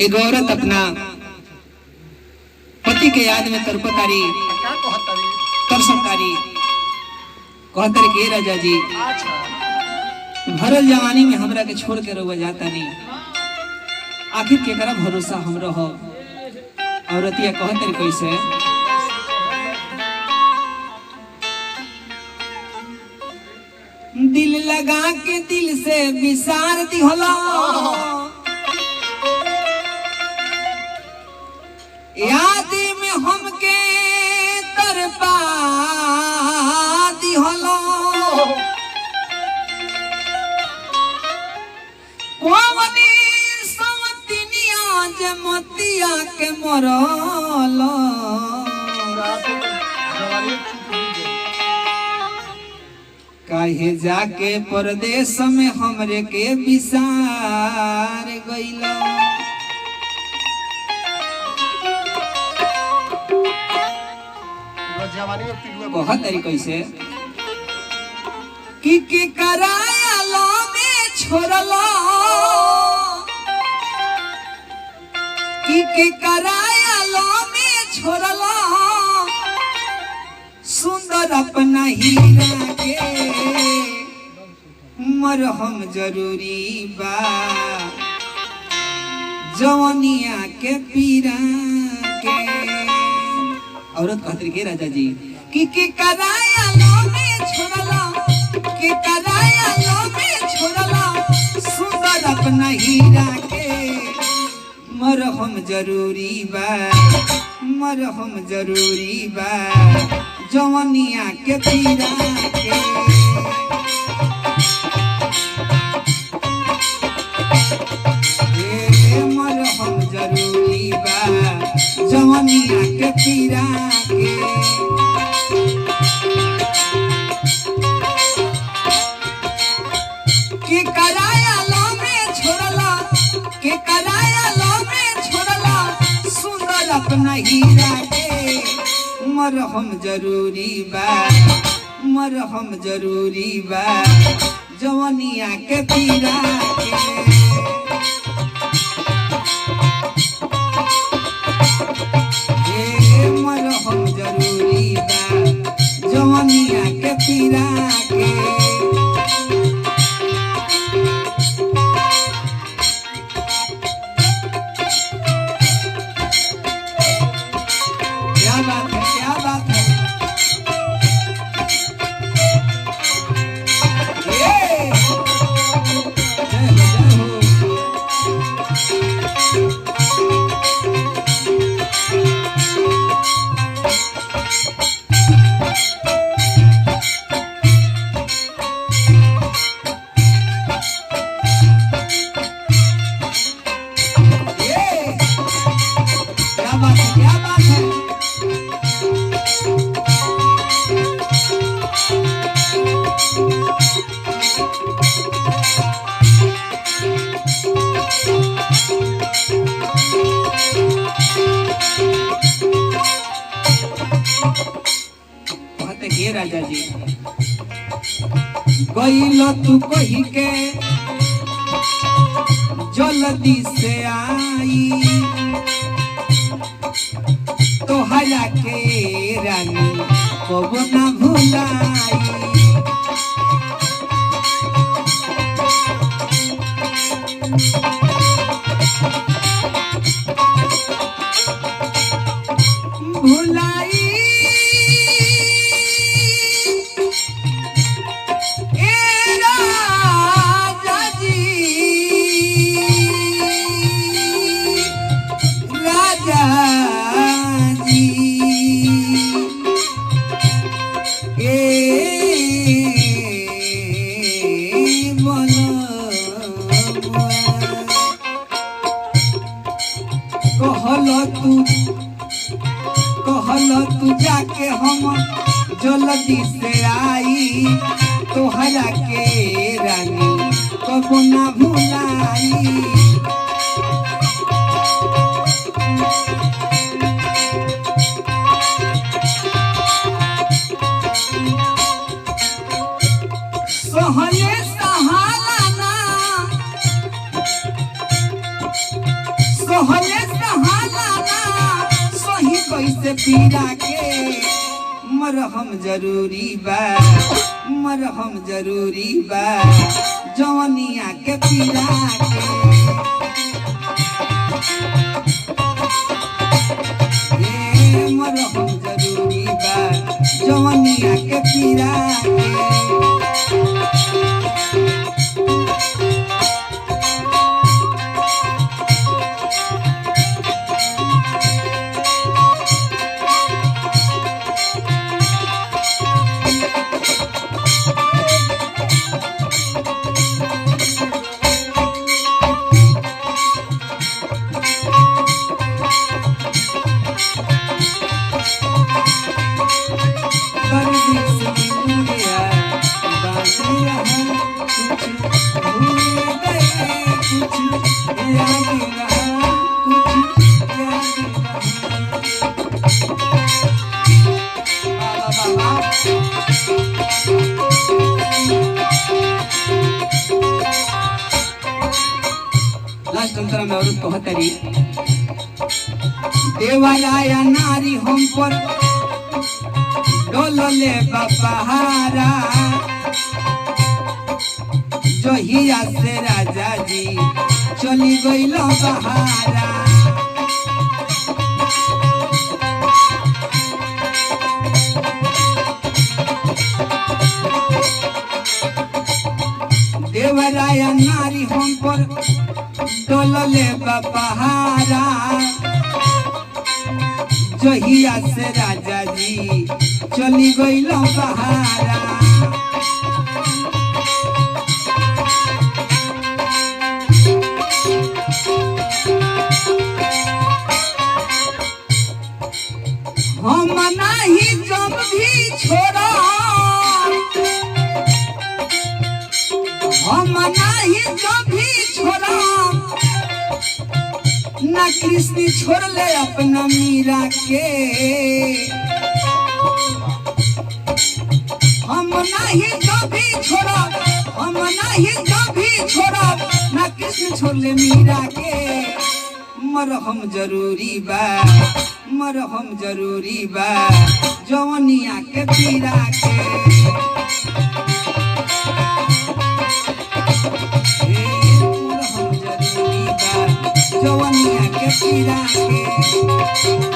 एक औरत अपना पति के याद में तरपतारी तरसतारी कहतर के राजा जी भरल जवानी में हमरा के छोड़ के रहुआ जाता नहीं, आखिर केकरा भरोसा हम रहो। औरतिया कहतर कैसे दिल लगा के दिल से विसार दिहला, याद में हमके तरपा दिहला, कोवनी सवतिनिया जमतिया के मरला, काहे जाके परदेश में हमरे के विसार गइला। बहुत तरीके से कि कराया लो में छोड़ला, कि कराया लो में छोड़ला, सुंदर अपना हीरा के मरहम जरूरी बा, जवानिया के पीरा के। औरत कहती के राजा जी कि कराया लो में छोड़ला, कि कराया लो में छोड़ला, सुंदर अपना हीरा के मरहम जरूरी बा, मरहम जरूरी बा, जवानिया के पीरा के। मरहम जरूरी बा, जवानिया के पीरा के। कि कराया लो में छोड़ला, कि कराया लो में छोड़ला, सुंदर अपना हीरा के मरहम जरूरी बा, मरहम जरूरी बा, जवानिया के पीरा के। मरहम जरूरी बा, जवानिया के पीरा के। क्या बात है, क्या बात है। राजा जी गइलो तू कही के जल्दी से आई, तोहरा के रानी कबो ना भुलाई। भुलाई कहलो तू जाके हम जल्दी से आई, तोहरा के रानी कबो ना भुलाई। सहले सहारा ना सहले सहाला ना सही कैसे पीरा के मरहम जरूरी बा मरहम जरूरी बा जवनिया के पीरा के मरहम जरूरी बा जवनिया के पीरा कहतरी देवालया नारी हम पर डोलले बपहारा जहिया से राजा जी चली गइल बहारा देवराया नारी हम पर डोलले बपहारा जहिया से राजा जी चली गइल बहारा हम नहीं जब भी छोड़ा हम नहीं जब भी छोड़ा ना कृष्ण छोड़ ले अपना मीरा के हम नहीं कभी छोड़ा हम नहीं कभी छोड़ा ना कृष्ण छोड़ ले मीरा के मरहम जरूरी बा मरहम जरूरी बा जवनिया के पीरा के मरहम जरूरी बा जवनिया के पीरा के